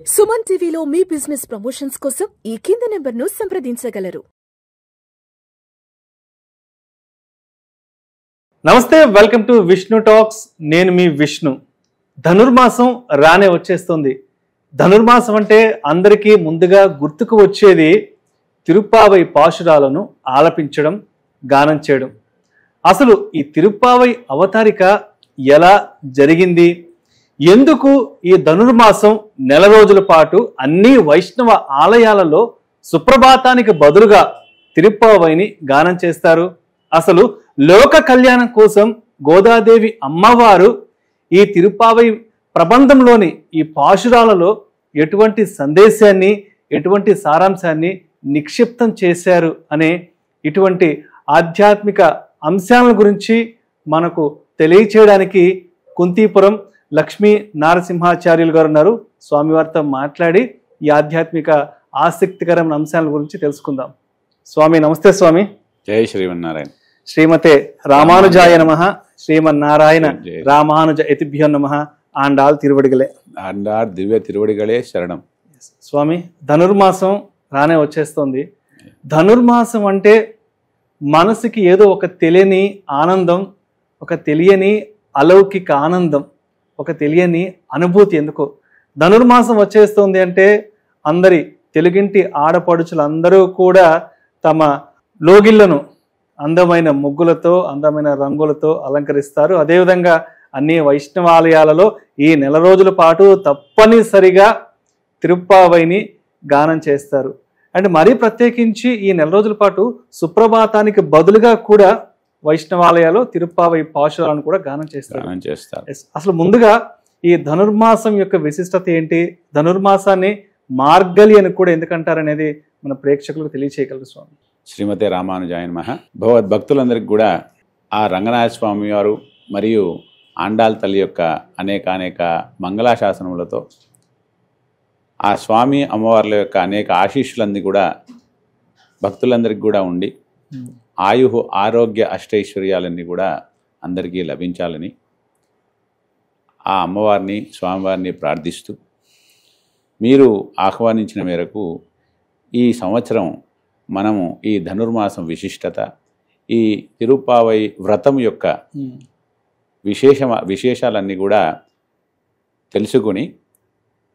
సుమన్ టీవీలో మీ business promotions కోసం ఈ కింది నెంబర్ను సంప్రదించగలరు. నమస్తే, వెల్కమ్ టు విష్ణు టాక్స్. నేను మీ విష్ణు. ధనుర్మాసం రానే వచ్చేస్తుంది. ధనుర్మాసం అంటే అందరికీ ముందుగా గుర్తుకు వచ్చేది తిరుప్పావై పాశురాలను ఆలపించడం, గానం చేయడం. అసలు ఈ తిరుప్పావై అవతారిక ఎలా జరిగింది, ఎందుకు ఈ ధనుర్మాసం నెల రోజుల పాటు అన్ని వైష్ణవ ఆలయాలలో సుప్రభాతానికి బదులుగా తిరుప్పావైని గానం చేస్తారు? అసలు లోక కళ్యాణం కోసం గోదాదేవి అమ్మవారు ఈ తిరుప్పావై ప్రబంధంలోని ఈ పాశురాలలో ఎటువంటి సందేశాన్ని, ఎటువంటి సారాంశాన్ని నిక్షిప్తం చేశారు అనే ఇటువంటి ఆధ్యాత్మిక అంశాల గురించి మనకు తెలియచేయడానికి కుంతీపురం లక్ష్మీ నారసింహాచార్యులు గారు ఉన్నారు. స్వామివారితో మాట్లాడి ఈ ఆధ్యాత్మిక ఆసక్తికరమైన అంశాల గురించి తెలుసుకుందాం. స్వామి నమస్తే. స్వామి జయ శ్రీమన్నారాయణ. శ్రీమతే రామానుజాయ నమః. శ్రీమన్నారాయణ రామానుజ యతిభ్యో నమః. ఆండాల్ తిరువడిగలే. ఆండార్ దివ్య తిరువడిగలే శరణం. స్వామి, ధనుర్మాసం రానే వచ్చేస్తుంది. ధనుర్మాసం అంటే మనసుకి ఏదో ఒక తెలియని ఆనందం, ఒక తెలియని అలౌకిక ఆనందం, ఒక తెలియని అనుభూతి. ఎందుకో ధనుర్మాసం వచ్చేస్తుంది అంటే అందరి తెలుగింటి ఆడపడుచులందరూ కూడా తమ లోగిళ్లను అందమైన ముగ్గులతో, అందమైన రంగులతో అలంకరిస్తారు. అదేవిధంగా అన్ని వైష్ణవాలయాలలో ఈ నెల రోజుల పాటు తప్పనిసరిగా తిరుప్పావైని గానం చేస్తారు. అంటే మరీ ప్రత్యేకించి ఈ నెల రోజుల పాటు సుప్రభాతానికి బదులుగా కూడా వైష్ణవాలయాలు తిరుప్పావై పాశురాలను కూడా గానం చేస్తారు. అసలు ముందుగా ఈ ధనుర్మాసం యొక్క విశిష్టత ఏంటి, ధనుర్మాసాన్ని మార్గలి అని కూడా ఎందుకంటారనేది మన ప్రేక్షకులకు తెలియచేయగలరు స్వామి. శ్రీమతే రామానుజాయ నమః. భగవద్భక్తులందరికీ కూడా ఆ రంగనాథ స్వామి వారు మరియు ఆండాల్ తల్లి యొక్క అనేక మంగళాశాసనములతో ఆ స్వామి అమ్మవార్ల యొక్క అనేక ఆశీస్సులన్నీ కూడా భక్తులందరికీ కూడా ఉండి ఆయు ఆరోగ్య అష్టైశ్వర్యాలన్నీ కూడా అందరికీ లభించాలని ఆ అమ్మవారిని, స్వామివారిని ప్రార్థిస్తూ మీరు ఆహ్వానించిన మేరకు ఈ సంవత్సరం మనము ఈ ధనుర్మాసం విశిష్టత, ఈ తిరుప్పావై వ్రతం యొక్క విశేషాలన్నీ కూడా తెలుసుకొని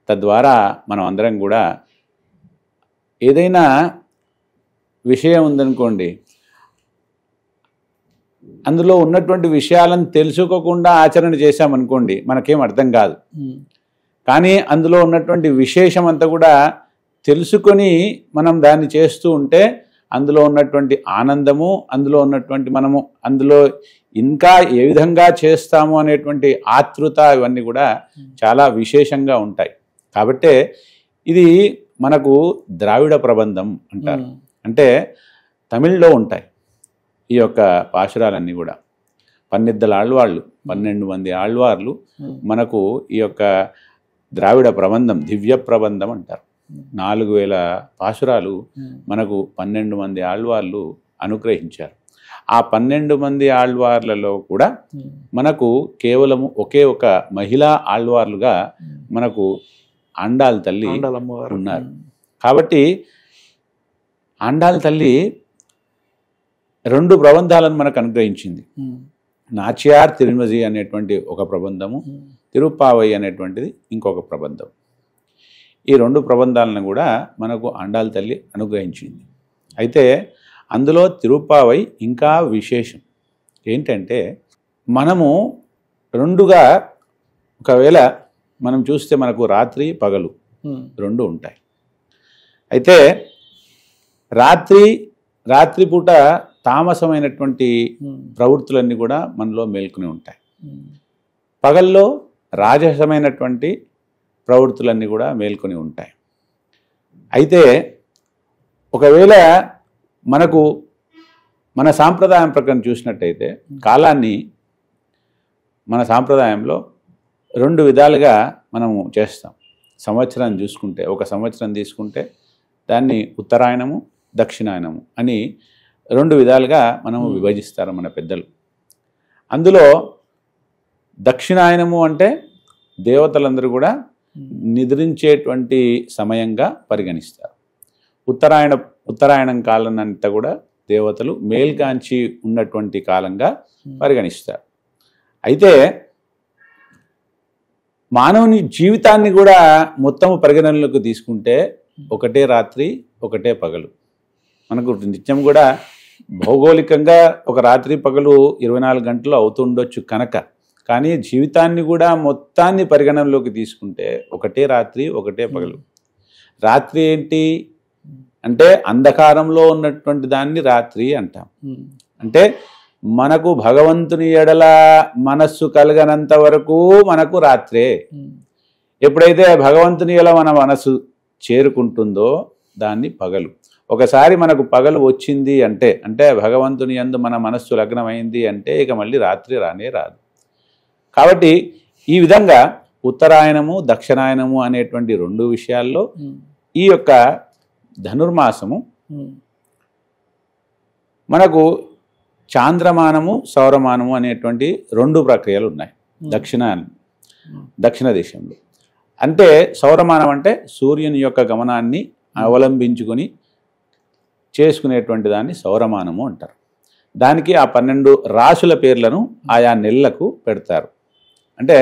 తద్వారా మనం అందరం కూడా ఏదైనా విషయం ఉందనుకోండి, అందులో ఉన్నటువంటి విషయాలను తెలుసుకోకుండా ఆచరణ చేశామనుకోండి మనకేం అర్థం కాదు. కానీ అందులో ఉన్నటువంటి విశేషం అంతా కూడా తెలుసుకొని మనం దాన్ని చేస్తూ ఉంటే అందులో ఉన్నటువంటి ఆనందము, అందులో ఉన్నటువంటి మనము అందులో ఇంకా ఏ విధంగా చేస్తాము అనేటువంటి ఆతృత ఇవన్నీ కూడా చాలా విశేషంగా ఉంటాయి. కాబట్టే ఇది మనకు ద్రావిడ ప్రబంధం అంటారు. అంటే తమిళ్లో ఉంటాయి ఈ యొక్క పాశురాలన్నీ కూడా. 12 మంది ఆళ్వార్లు మనకు ఈ యొక్క ద్రావిడ ప్రబంధం, దివ్య ప్రబంధం అంటారు. 4000 పాశురాలు మనకు 12 మంది ఆళ్వార్లు అనుగ్రహించారు. ఆ 12 మంది ఆళ్వార్లలో కూడా మనకు కేవలము ఒకే ఒక మహిళా ఆళ్వార్లుగా మనకు ఆండాల్ తల్లి ఉన్నారు. కాబట్టి ఆండాల్ తల్లి 2 ప్రబంధాలను మనకు అనుగ్రహించింది. నాచ్యార్ తిరుమజి అనేటువంటి ఒక ప్రబంధము, తిరుప్పావై అనేటువంటిది ఇంకొక ప్రబంధం. ఈ 2 ప్రబంధాలను కూడా మనకు ఆండాల్ తల్లి అనుగ్రహించింది. అయితే అందులో తిరుప్పావై ఇంకా విశేషం ఏంటంటే, మనము 2గా ఒకవేళ మనం చూస్తే మనకు రాత్రి పగలు 2 ఉంటాయి. అయితే రాత్రిపూట తామసమైనటువంటి ప్రవృత్తులన్నీ కూడా మనలో మేల్కొని ఉంటాయి. పగల్లో రాజసమైనటువంటి ప్రవృత్తులన్నీ కూడా మేల్కొని ఉంటాయి. అయితే ఒకవేళ మనకు మన సాంప్రదాయం ప్రకారం చూసినట్టయితే కాలాన్ని మన సాంప్రదాయంలో 2 విధాలుగా మనము చేస్తాం. సంవత్సరాన్ని చూసుకుంటే, ఒక సంవత్సరం తీసుకుంటే దాన్ని ఉత్తరాయణము, దక్షిణాయనము అని 2 విధాలుగా మనము విభజిస్తారు మన పెద్దలు. అందులో దక్షిణాయనము అంటే దేవతలందరూ కూడా నిద్రించేటువంటి సమయంగా పరిగణిస్తారు. ఉత్తరాయణం కాలాన్నంతా కూడా దేవతలు మేల్కాంచి ఉన్నటువంటి కాలంగా పరిగణిస్తారు. అయితే మానవుని జీవితాన్ని కూడా మొత్తము పరిగణనలోకి తీసుకుంటే ఒకటే రాత్రి ఒకటే పగలు. మనకు నిత్యం కూడా భౌగోళికంగా ఒక రాత్రి పగలు 24 గంటలు అవుతుండొచ్చు కనుక, కానీ జీవితాన్ని కూడా మొత్తాన్ని పరిగణనలోకి తీసుకుంటే ఒకటే రాత్రి ఒకటే పగలు. రాత్రి ఏంటి అంటే అంధకారంలో ఉన్నటువంటి దాన్ని రాత్రి అంటాం. అంటే మనకు భగవంతుని ఎడల మనస్సు కలగనంత వరకు మనకు రాత్రే. ఎప్పుడైతే భగవంతుని ఎడల మన మనస్సు చేరుకుంటుందో దాన్ని పగలు. ఒకసారి మనకు పగలు వచ్చింది అంటే భగవంతుని యందు మన మనస్సు లగ్నమైంది అంటే ఇక మళ్ళీ రాత్రి రానే రాదు. కాబట్టి ఈ విధంగా ఉత్తరాయణము దక్షిణాయనము అనేటువంటి 2 విషయాల్లో ఈ యొక్క ధనుర్మాసము మనకు చాంద్రమానము సౌరమానము అనేటువంటి 2 ప్రక్రియలు ఉన్నాయి దక్షిణ దేశంలో. అంటే సౌరమానం అంటే సూర్యుని యొక్క గమనాన్ని అవలంబించుకొని చేసుకునేటువంటి దాన్ని సౌరమానము అంటారు. దానికి ఆ 12 రాశుల పేర్లను ఆయా నెలలకు పెడతారు. అంటే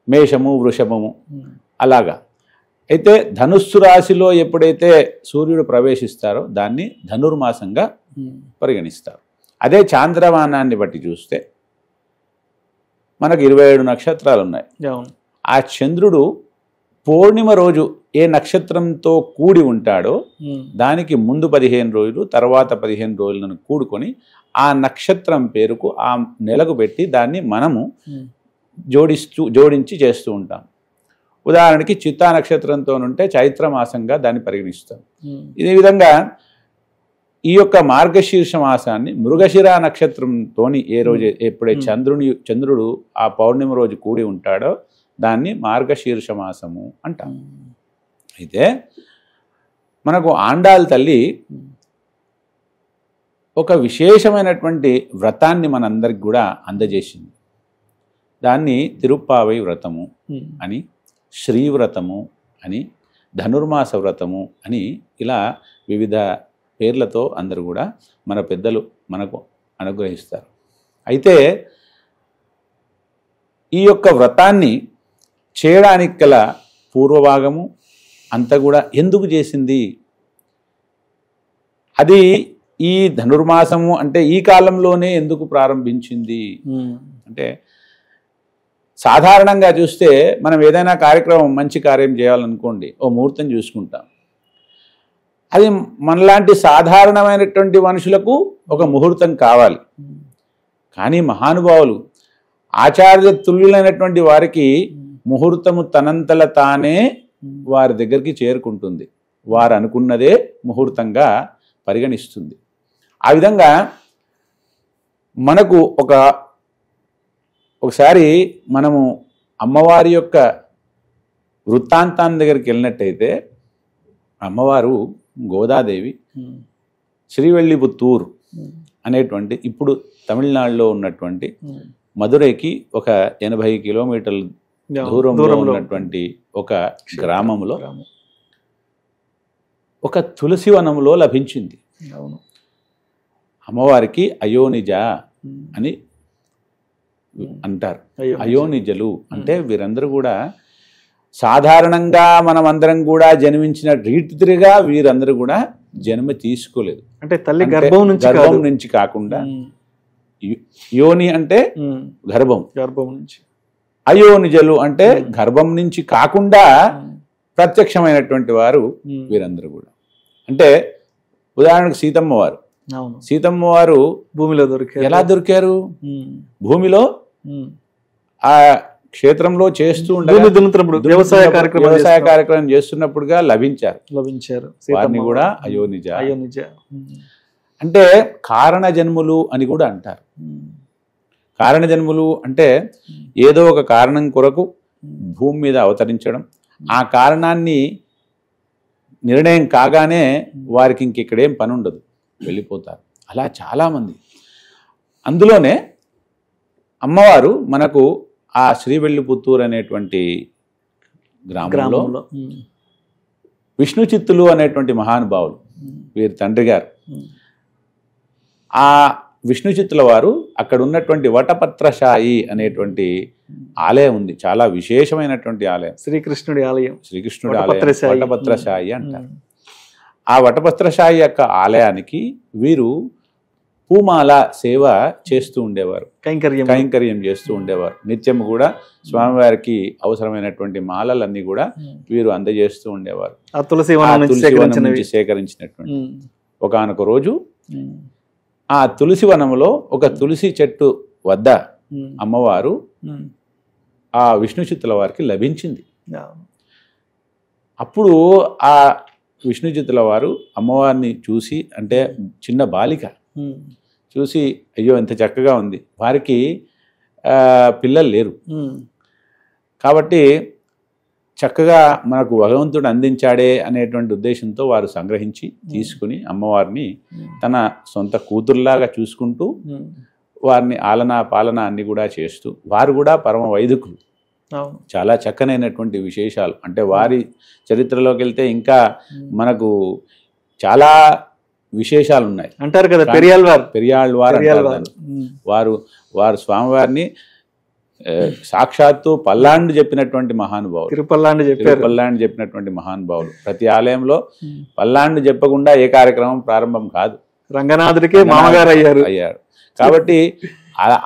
మేషము వృషభము అలాగా. అయితే ధనుస్సు రాశిలో ఎప్పుడైతే సూర్యుడు ప్రవేశిస్తారో దాన్ని ధనుర్మాసంగా పరిగణిస్తారు. అదే చాంద్రమానాన్ని బట్టి చూస్తే మనకు 27 నక్షత్రాలు ఉన్నాయి. ఆ చంద్రుడు పౌర్ణిమ రోజు ఏ నక్షత్రంతో కూడి ఉంటాడో దానికి ముందు 15 రోజులు తర్వాత 15 రోజులను కూడుకొని ఆ నక్షత్రం పేరుకు ఆ నెలకు పెట్టి దాన్ని మనము జోడించి చేస్తూ ఉంటాం. ఉదాహరణకి చిత్తా నక్షత్రంతో ఉంటే చైత్రమాసంగా దాన్ని పరిగణిస్తాం. ఇదే విధంగా ఈ యొక్క మార్గశీర్ష మాసాన్ని మృగశిర నక్షత్రంతో ఎప్పుడైతే చంద్రుడు ఆ పౌర్ణిమ రోజు కూడి ఉంటాడో దాన్ని మార్గశీర్ష మాసము అంటాం. అయితే మనకు ఆండాళ్ తల్లి ఒక విశేషమైనటువంటి వ్రతాన్ని మనందరికి కూడా అందజేసింది. దాన్ని తిరుప్పావై వ్రతము అని, శ్రీవ్రతము అని, ధనుర్మాస వ్రతము అని ఇలా వివిధ పేర్లతో అందరూ కూడా మన పెద్దలు మనకు అనుగ్రహిస్తారు. అయితే ఈ యొక్క వ్రతాన్ని చేయడానికి గల పూర్వభాగము అంతా కూడా ఎందుకు చేసింది, అది ఈ ధనుర్మాసము అంటే ఈ కాలంలోనే ఎందుకు ప్రారంభించింది అంటే, సాధారణంగా చూస్తే మనం ఏదైనా కార్యక్రమం మంచి కార్యం చేయాలనుకోండి ఓ ముహూర్తం చూసుకుంటాం. అది మనలాంటి సాధారణమైనటువంటి మనుషులకు ఒక ముహూర్తం కావాలి. కానీ మహానుభావులు ఆచార్య తుల్యులైనటువంటి వారికి ముహూర్తము తనంతల తానే వారి దగ్గరికి చేరుకుంటుంది. వారు అనుకున్నదే ముహూర్తంగా పరిగణిస్తుంది. ఆ విధంగా మనకు ఒకసారి మనము అమ్మవారి యొక్క వృత్తాంతాన్ని దగ్గరికి వెళ్ళినట్టయితే, అమ్మవారు గోదాదేవి శ్రీవెల్లిపుత్తూరు అనేటువంటి ఇప్పుడు తమిళనాడులో ఉన్నటువంటి మదురైకి ఒక 80 కిలోమీటర్ల దూరంలో ఉన్నటువంటి ఒక గ్రామంలో ఒక తులసి వనంలో లభించింది. అమ్మవారికి అయోనిజ అని అంటారు. అయోనిజలు అంటే వీరందరూ కూడా సాధారణంగా మనమందరం కూడా జన్మించిన రీతిగా వీరందరూ కూడా జన్మ తీసుకోలేదు. అంటే తల్లి గర్భం నుంచి కాకుండా, యోని అంటే గర్భం నుంచి, అయోనిజలు అంటే గర్భం నుంచి కాకుండా ప్రత్యక్షమైనటువంటి వారు వీరందరూ కూడా. అంటే ఉదాహరణకు సీతమ్మ వారు భూమిలో దొరికారు. ఎలా దొరికారు? భూమిలో ఆ క్షేత్రంలో చేస్తూ వ్యవసాయ కార్యక్రమం చేస్తున్నప్పుడుగా లభించారు. వారిని కూడా అయోనిజ. అంటే కారణ జన్ములు అని కూడా అంటారు. కారణ జన్ములు అంటే ఏదో ఒక కారణం కొరకు భూమి మీద అవతరించడం, ఆ కారణాన్ని నిర్ణయం కాగానే వారికి ఇంకెక్కడేం పని ఉండదు, వెళ్ళిపోతారు. అలా చాలామంది. అందులోనే అమ్మవారు మనకు ఆ శ్రీవెల్లిపుత్తూరు అనేటువంటి గ్రామంలో విష్ణు చిత్తులు అనేటువంటి మహానుభావులు, వీరి తండ్రి గారు, ఆ విష్ణు చిత్తుల వారు అక్కడ ఉన్నటువంటి వటపత్రశాయి అనేటువంటి ఆలయం ఉంది. చాలా విశేషమైనటువంటి ఆలయం, శ్రీకృష్ణుడి ఆలయం. శ్రీకృష్ణుడి ఆలయం వటపత్రశాయి అంటారు. ఆ వటపత్రశాయి యొక్క ఆలయానికి వీరు పూమాల సేవ చేస్తూ ఉండేవారు, కైంకర్యం చేస్తూ ఉండేవారు. నిత్యం కూడా స్వామివారికి అవసరమైనటువంటి మాలలన్నీ కూడా వీరు అందజేస్తూ ఉండేవారు. తులసి నుంచి సేకరించినటువంటి ఒకానొక రోజు ఆ తులసి వనంలో ఒక తులసి చెట్టు వద్ద అమ్మవారు ఆ విష్ణు చిత్తుల వారికి లభించింది. అప్పుడు ఆ విష్ణు చిత్తుల వారు అమ్మవారిని చూసి, అంటే చిన్న బాలిక చూసి, అయ్యో ఎంత చక్కగా ఉంది. వారికి పిల్లలు లేరు కాబట్టి చక్కగా మనకు భగవంతుడు అందించాడే అనేటువంటి ఉద్దేశంతో వారు సంగ్రహించి తీసుకుని అమ్మవారిని తన సొంత కూతురులాగా చూసుకుంటూ వారిని ఆలనా పాలన అన్ని కూడా చేస్తూ, వారు కూడా పరమ వైదికులు. చాలా చక్కనైనటువంటి విశేషాలు, అంటే వారి చరిత్రలోకి వెళ్తే ఇంకా మనకు చాలా విశేషాలు ఉన్నాయి అంటారు కదా. పెరియాళ్వారు వారు స్వామివారిని సాక్షాత్తు పల్లాండు చెప్పినటువంటి మహానుభావులు, తిరుపల్లాండు చెప్పినటువంటి మహానుభావులు. ప్రతి ఆలయంలో పల్లాండు చెప్పకుండా ఏ కార్యక్రమం ప్రారంభం కాదు. రంగనాథుడికే మామగారు అయ్యారు కాబట్టి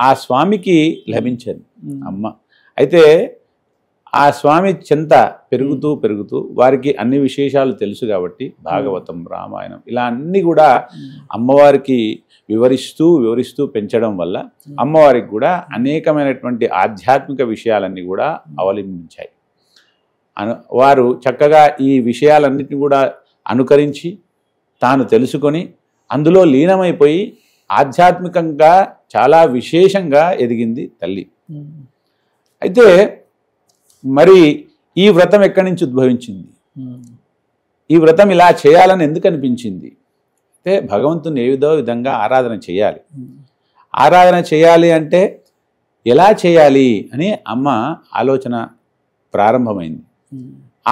ఆ స్వామికి లభించింది అమ్మ. అయితే ఆ స్వామి చెంత పెరుగుతూ పెరుగుతూ వారికి అన్ని విశేషాలు తెలుసు కాబట్టి భాగవతం, రామాయణం ఇలా అన్ని కూడా అమ్మవారికి వివరిస్తూ పెంచడం వల్ల అమ్మవారికి కూడా అనేకమైనటువంటి ఆధ్యాత్మిక విషయాలన్నీ కూడా అవలంబించాయి. వారు చక్కగా ఈ విషయాలన్నిటిని కూడా అనుకరించి తాను తెలుసుకొని అందులో లీనమైపోయి ఆధ్యాత్మికంగా చాలా విశేషంగా ఎదిగింది తల్లి. అయితే మరి ఈ వ్రతం ఎక్కడి నుంచి ఉద్భవించింది, ఈ వ్రతం ఇలా చేయాలని ఎందుకు అనిపించింది అంటే, భగవంతుని ఏ విధంగా ఆరాధన చేయాలి, ఆరాధన చేయాలి అంటే ఎలా చేయాలి అని అమ్మ ఆలోచన ప్రారంభమైంది.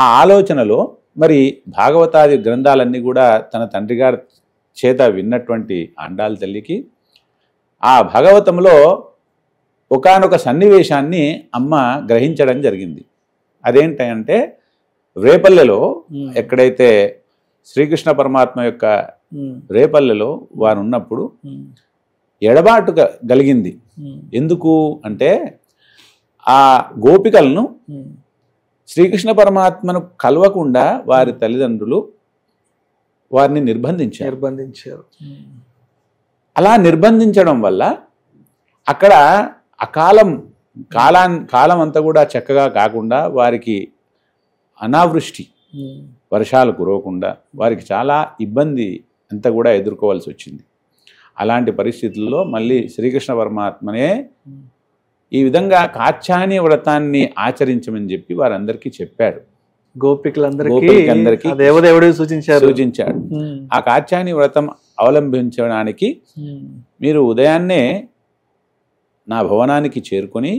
ఆ ఆలోచనలో మరి భాగవతాది గ్రంథాలన్నీ కూడా తన తండ్రి గారి చేత విన్నటువంటి ఆండాళ్ళ తల్లికి ఆ భాగవతంలో ఒకానొక సన్నివేశాన్ని అమ్మ గ్రహించడం జరిగింది. అదేంటంటే, రేపల్లెలో ఎక్కడైతే శ్రీకృష్ణ పరమాత్మ యొక్క రేపల్లెలో వారు ఉన్నప్పుడు ఎడబాటు కలిగింది. ఎందుకు అంటే, ఆ గోపికలను శ్రీకృష్ణ పరమాత్మను కలవకుండా వారి తల్లిదండ్రులు వారిని నిర్బంధించారు. అలా నిర్బంధించడం వల్ల అక్కడ కాలం అంతా కూడా చక్కగా కాకుండా వారికి అనావృష్టి, వర్షాలు కురవకుండా వారికి చాలా ఇబ్బంది అంతా కూడా ఎదుర్కోవాల్సి వచ్చింది. అలాంటి పరిస్థితుల్లో మళ్ళీ శ్రీకృష్ణ పరమాత్మనే ఈ విధంగా కాత్యాయని వ్రతాన్ని ఆచరించమని చెప్పి వారందరికీ చెప్పాడు. గోపికలందరికీ దేవదేవుడు సూచించాడు. ఆ కాత్యాయని వ్రతం అవలంబించడానికి మీరు ఉదయాన్నే నా భవనానికి చేరుకొని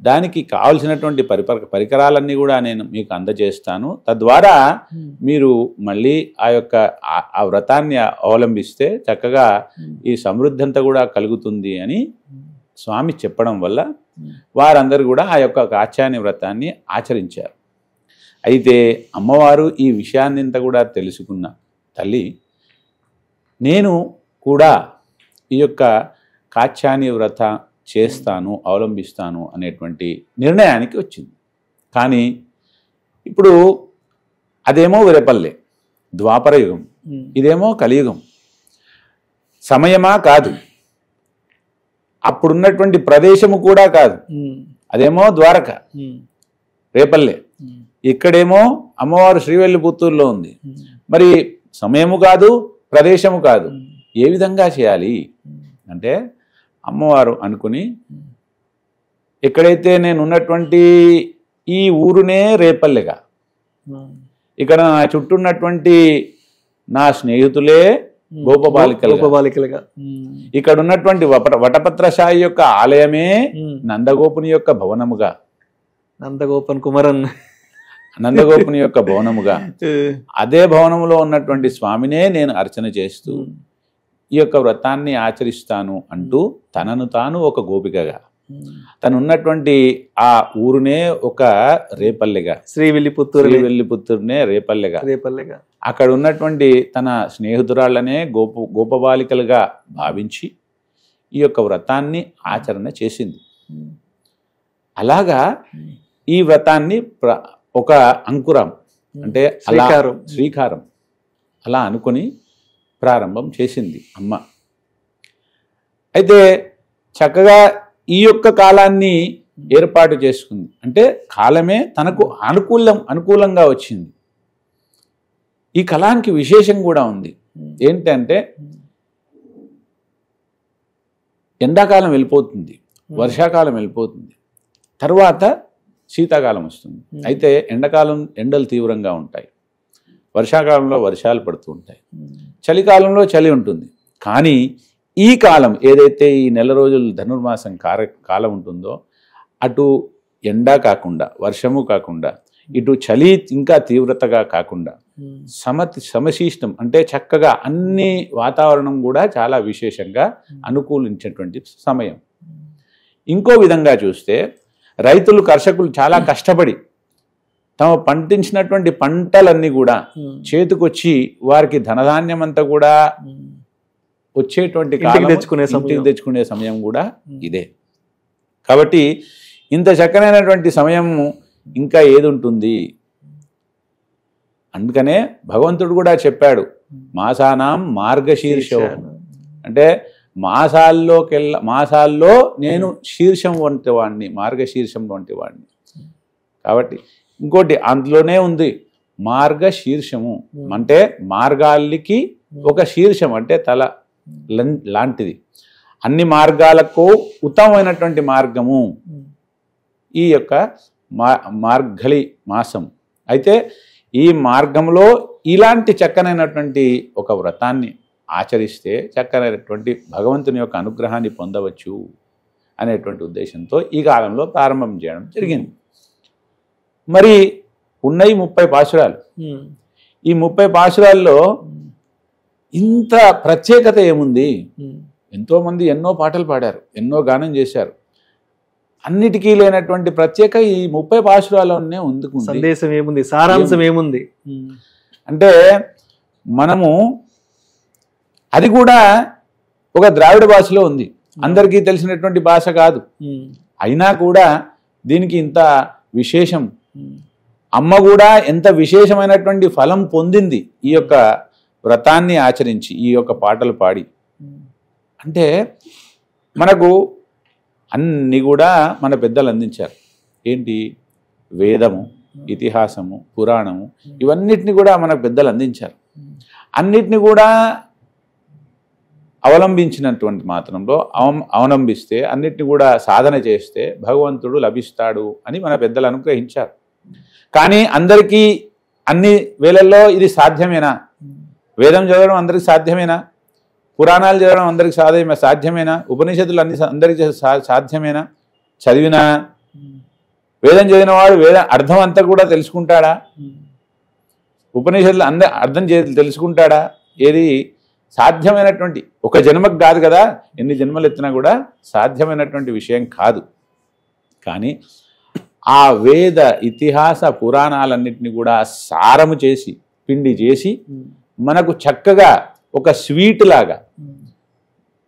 దానికి కావలసినటువంటి పరికరాలన్నీ కూడా నేను మీకు అందజేస్తాను. తద్వారా మీరు మళ్ళీ ఆ వ్రతాన్ని అవలంబిస్తే చక్కగా ఈ సమృద్ధి అంతా కూడా కలుగుతుంది అని స్వామి చెప్పడం వల్ల వారందరూ కూడా ఆ యొక్క కాత్యాయని వ్రతాన్ని ఆచరించారు. అయితే అమ్మవారు ఈ విషయాన్ని అంతా కూడా తెలుసుకున్న తల్లి, నేను కూడా ఈ యొక్క కాత్యాయని వ్రత చేస్తాను, అవలంబిస్తాను అనేటువంటి నిర్ణయానికి వచ్చింది. కానీ ఇప్పుడు అదేమో రేపల్లె ద్వాపర యుగం, ఇదేమో కలియుగం. సమయమా కాదు, అప్పుడున్నటువంటి ప్రదేశము కూడా కాదు. అదేమో ద్వారక రేపల్లె, ఇక్కడేమో అమ్మవారు శ్రీవెల్లిపుత్తూరులో ఉంది. మరి సమయము కాదు, ప్రదేశము కాదు, ఏ విధంగా చేయాలి అంటే అమ్మవారు అనుకుని, ఎక్కడైతే నేను ఉన్నటువంటి ఈ ఊరునే రేపల్లెగా, ఇక్కడ నా చుట్టూ ఉన్నటువంటి నా స్నేహితులే గోపబాలికలుగా. ఇక్కడ ఉన్నటువంటి వటపత్రశాయి యొక్క ఆలయమే నందగోపుని యొక్క భవనముగా, నందగోపన్ కుమరన్ నందగోపుని యొక్క భవనముగా, అదే భవనములో ఉన్నటువంటి స్వామినే నేను అర్చన చేస్తూ ఈ యొక్క వ్రతాన్ని ఆచరిస్తాను అంటూ తనను తాను ఒక గోపికగా, తను ఉన్నటువంటి ఆ ఊరునే ఒక రేపల్లెగా, శ్రీవిల్లిపుత్తూరునే రేపల్లెగా, అక్కడ ఉన్నటువంటి తన స్నేహితురాళ్లనే గోపబాలికలుగా భావించి ఈ యొక్క వ్రతాన్ని ఆచరణ చేసింది. అలాగా ఈ వ్రతాన్ని ఒక అంకురం అంటే శ్రీకారం అలా అనుకుని ప్రారంభం చేసింది అమ్మ. అయితే చక్కగా ఈ యొక్క కాలాన్ని ఏర్పాటు చేసుకుంది. అంటే కాలమే తనకు అనుకూలంగా వచ్చింది. ఈ కాలానికి విశేషం కూడా ఉంది. ఏంటంటే ఎండాకాలం వెళ్ళిపోతుంది, వర్షాకాలం వెళ్ళిపోతుంది, తర్వాత శీతాకాలం వస్తుంది. అయితే ఎండలు తీవ్రంగా ఉంటాయి, వర్షాకాలంలో వర్షాలు పడుతూ ఉంటాయి, చలికాలంలో చలి ఉంటుంది. కానీ ఈ కాలం ఏదైతే ఈ నెల రోజులు ధనుర్మాసం కాలం ఉంటుందో అటు ఎండ కాకుండా వర్షము కాకుండా ఇటు చలి ఇంకా తీవ్రతగా కాకుండా సమశీష్టం అంటే చక్కగా అన్ని వాతావరణం కూడా చాలా విశేషంగా అనుకూలించేటువంటి సమయం. ఇంకో విధంగా చూస్తే రైతులు కర్షకులు చాలా కష్టపడి తమ పండించినటువంటి పంటలన్నీ కూడా చేతికొచ్చి వారికి ధనధాన్యం అంతా కూడా వచ్చేటువంటి తెచ్చుకునే సమయం కూడా ఇదే. కాబట్టి ఇంత చక్కనైనటువంటి సమయము ఇంకా ఏది ఉంటుంది? అందుకనే భగవంతుడు కూడా చెప్పాడు, మాసానాం మార్గశీర్షం అంటే మాసాల్లో నేను శీర్షం వంటి వాడిని, మార్గశీర్షం వంటి వాడిని. కాబట్టి ఇంకోటి అందులోనే ఉంది మార్గశీర్షము అంటే మార్గాలకి ఒక శీర్షం అంటే తల లాంటిది. అన్ని మార్గాలకు ఉత్తమమైనటువంటి మార్గము ఈ యొక్క మార్గళి మాసం. అయితే ఈ మార్గంలో ఇలాంటి చక్కనైనటువంటి ఒక వ్రతాన్ని ఆచరిస్తే చక్కనైనటువంటి భగవంతుని యొక్క అనుగ్రహాన్ని పొందవచ్చు అనేటువంటి ఉద్దేశంతో ఈ కాలంలో ప్రారంభం చేయడం జరిగింది. మరి ఉన్నాయి 30 పాశురాలు. ఈ 30 పాశురాల్లో ఇంత ప్రత్యేకత ఏముంది? ఎంతోమంది ఎన్నో పాటలు పాడారు, ఎన్నో గానం చేశారు. అన్నిటికీ లేనటువంటి ప్రత్యేక ఈ 30 పాశురాల్లోనే ఉంది. సందేశం ఏముంది, సారాంశం ఏముంది అంటే మనము అది కూడా ఒక ద్రావిడ భాషలో ఉంది, అందరికీ తెలిసినటువంటి భాష కాదు. అయినా కూడా దీనికి ఇంత విశేషం. అమ్మ కూడా ఎంత విశేషమైనటువంటి ఫలం పొందింది ఈ యొక్క వ్రతాన్ని ఆచరించి, ఈ యొక్క పాటలు పాడి. అంటే మనకు అన్నీ కూడా మన పెద్దలు అందించారు. ఏంటి? వేదము, ఇతిహాసము, పురాణము, ఇవన్నిటిని కూడా మన పెద్దలు అందించారు. అన్నిటిని కూడా అవలంబించినటువంటి మాత్రంలో అవలంబిస్తే, అన్నిటిని కూడా సాధన చేస్తే భగవంతుడు లభిస్తాడు అని మన పెద్దలు అనుగ్రహించారు. కానీ అందరికీ అన్ని వేళల్లో ఇది సాధ్యమేనా? వేదం చదవడం అందరికి సాధ్యమేనా? పురాణాలు చదవడం అందరికి సాధ్యమేనా? ఉపనిషత్తులు అందరికి సాధ్యమేనా? చదివినా వేదం చదివిన వాడు వేద అర్థం అంతా కూడా తెలుసుకుంటాడా? ఉపనిషత్తులు అర్థం తెలుసుకుంటాడా? ఏది సాధ్యమైనటువంటి ఒక జన్మకు కాదు కదా, ఎన్ని జన్మలు ఎత్తినా కూడా సాధ్యమైనటువంటి విషయం కాదు. కానీ ఆ వేద ఇతిహాస పురాణాలన్నింటినీ కూడా సారము చేసి పిండి చేసి మనకు చక్కగా ఒక స్వీట్ లాగా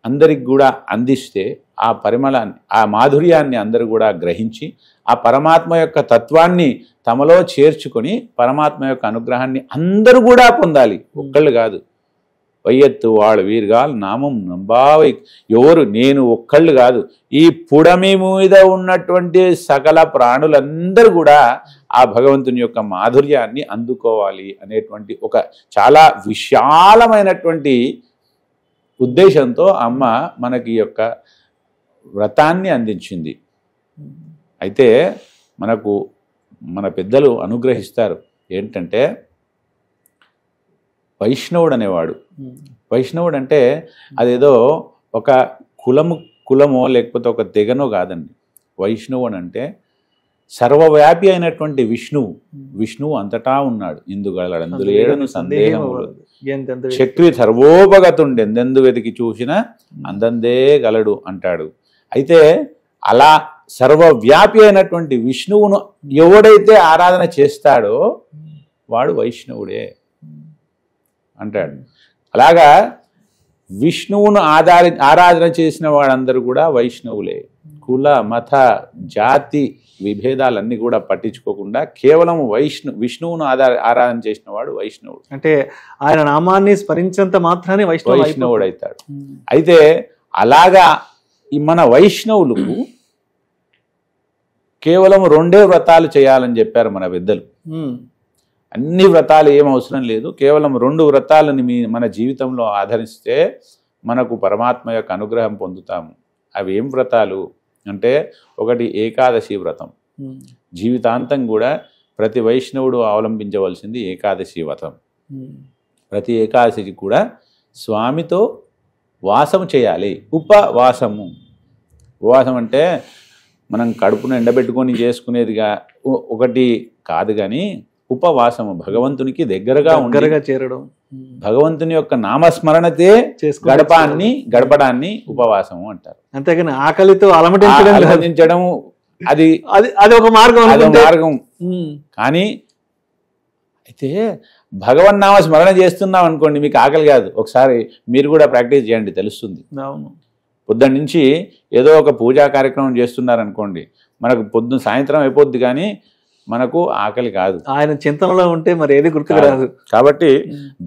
అందరికి కూడా అందిస్తే ఆ పరిమళాన్ని, ఆ మాధుర్యాన్ని అందరూ కూడా గ్రహించి ఆ పరమాత్మ యొక్క తత్వాన్ని తమలో చేర్చుకొని పరమాత్మ యొక్క అనుగ్రహాన్ని అందరూ కూడా పొందాలి, ఒక్కళ్ళు కాదు. వయ్యత్తు వాళ్ళు వీరుగాలు నామం నంబావై, ఎవరు నేను ఒక్కళ్ళు కాదు, ఈ పుడమి మీద ఉన్నటువంటి సకల ప్రాణులందరూ కూడా ఆ భగవంతుని యొక్క మాధుర్యాన్ని అందుకోవాలి అనేటువంటి ఒక చాలా విశాలమైనటువంటి ఉద్దేశంతో అమ్మ మనకి యొక్క వ్రతాన్ని అందించింది. అయితే మనకు మన పెద్దలు అనుగ్రహిస్తారు ఏంటంటే వైష్ణవుడు అనేవాడు. వైష్ణవుడు అంటే అదేదో ఒక కులమో లేకపోతే ఒక తెగనో కాదండి. వైష్ణవుడు అంటే సర్వవ్యాపి అయినటువంటి విష్ణువు అంతటా ఉన్నాడు. ఇందుగలడు అందులేడను సందేహము చక్రి సర్వోపగతుండి ఎందెందు వెతికి చూసినా అందందే గలడు అంటాడు. అయితే అలా సర్వవ్యాపి అయినటువంటి విష్ణువును ఎవడైతే ఆరాధన చేస్తాడో వాడు వైష్ణవుడే అంటాడు. అలాగా విష్ణువును ఆరాధన చేసిన వాడందరూ కూడా వైష్ణవులే. కుల మత జాతి విభేదాలన్నీ కూడా పట్టించుకోకుండా కేవలం విష్ణువును ఆరాధన చేసిన వాడు వైష్ణవుడు. అంటే ఆయన నామాన్ని స్మరించేంత మాత్రాన్ని వైష్ణవుడు అవుతాడు. అయితే అలాగా మన వైష్ణవులకు కేవలం 2 వ్రతాలు చేయాలని చెప్పారు మన పెద్దలు. అన్ని వ్రతాలు ఏం అవసరం లేదు, కేవలం 2 వ్రతాలని మన జీవితంలో ఆచరిస్తే మనకు పరమాత్మ యొక్క అనుగ్రహం పొందుతాము. అవి ఏం వ్రతాలు అంటే, ఒకటి ఏకాదశి వ్రతం. జీవితాంతం కూడా ప్రతి వైష్ణవుడు అవలంబించవలసింది ఏకాదశి వ్రతం. ప్రతి ఏకాదశికి కూడా స్వామితో వాసం చేయాలి. ఉపవాసం అంటే మనం కడుపును ఎండబెట్టుకొని చేసుకునేదిగా ఒకటి కాదు, కానీ ఉపవాసము భగవంతునికి దగ్గరగా చేరడం, భగవంతుని యొక్క నామస్మరణతే గడపడాన్ని ఉపవాసము అంటారు. అంతేగాని ఆకలితో అలమటించడం అది ఒక మార్గం. కానీ అయితే భగవన్నామ స్మరణ చేస్తున్నాం అనుకోండి, మీకు ఆకలి కాదు. ఒకసారి మీరు కూడా ప్రాక్టీస్ చేయండి, తెలుస్తుంది. పొద్దున్న నుంచి ఏదో ఒక పూజా కార్యక్రమం చేస్తున్నారనుకోండి, మనకు సాయంత్రం అయిపోద్ది కానీ మనకు ఆకలి కాదు. ఆయన చింతనలో ఉంటే మరి ఏది గుర్తుకు రాదు. కాబట్టి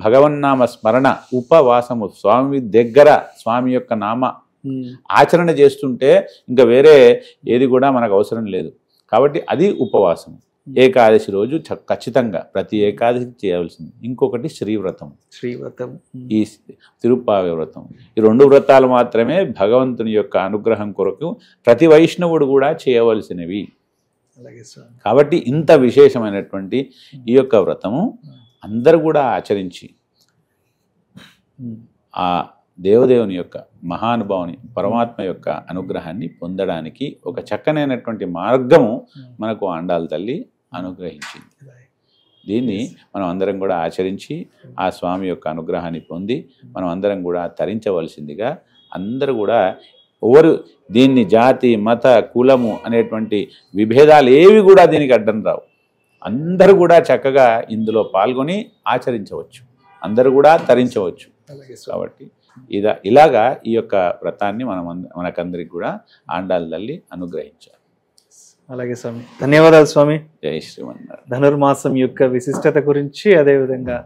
భగవన్నామ స్మరణ, ఉపవాసము, స్వామి దగ్గర స్వామి యొక్క నామ ఆచరణ చేస్తుంటే ఇంకా వేరే ఏది కూడా మనకు అవసరం లేదు. కాబట్టి అది ఉపవాసం. ఏకాదశి రోజు ఖచ్చితంగా ప్రతి ఏకాదశి చేయవలసింది. ఇంకొకటి శ్రీవ్రతం, ఈ తిరుప్పావి వ్రతం. ఈ 2 వ్రతాలు మాత్రమే భగవంతుని యొక్క అనుగ్రహం కొరకు ప్రతి వైష్ణవుడు కూడా చేయవలసినవి. కాబట్టి ఇంత విశేషమైనటువంటి ఈ యొక్క వ్రతము అందరూ కూడా ఆచరించి ఆ దేవదేవుని యొక్క మహానుభావుని పరమాత్మ యొక్క అనుగ్రహాన్ని పొందడానికి ఒక చక్కనైనటువంటి మార్గము మనకు ఆండాళ్ళ తల్లి అనుగ్రహించింది. దీన్ని మనం అందరం కూడా ఆచరించి ఆ స్వామి యొక్క అనుగ్రహాన్ని పొంది మనం అందరం కూడా తరించవలసిందిగా అందరూ కూడా ఎవరు దీన్ని జాతి మత కులము అనేటువంటి విభేదాలు ఏవి కూడా దీనికి అడ్డం రావు. అందరూ కూడా చక్కగా ఇందులో పాల్గొని ఆచరించవచ్చు, అందరూ కూడా తరించవచ్చు. కాబట్టి ఇలాగా ఈ యొక్క వ్రతాన్ని మనకందరికి కూడా ఆండాళ్ళ తల్లి అనుగ్రహించారు. అలాగే స్వామి, ధన్యవాదాలు స్వామి. జై శ్రీమన్నారాయణ. ధనుర్మాసం యొక్క విశిష్టత గురించి, అదేవిధంగా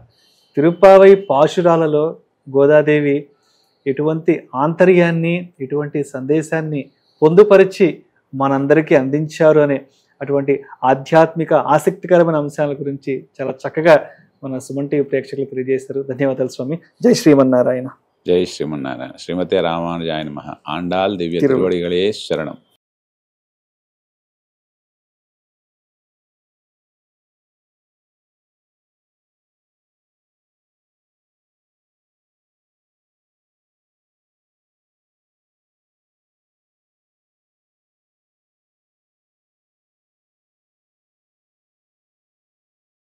తిరుప్పావై పాశురాలలో గోదాదేవి ఎటువంటి ఆంతర్యాన్ని, ఎటువంటి సందేశాన్ని పొందుపరిచి మనందరికీ అందించారు అనే అటువంటి ఆధ్యాత్మిక ఆసక్తికరమైన అంశాల గురించి చాలా చక్కగా మన సుమన్ టీవీ ప్రేక్షకులు తెలియజేశారు. ధన్యవాదాలు స్వామి. జై శ్రీమన్నారాయణ. జై శ్రీమన్నారాయణ. శ్రీమతే రామానుజాయ నమః. ఆండాళ్ దివ్య తిరువడిகளே శరణం.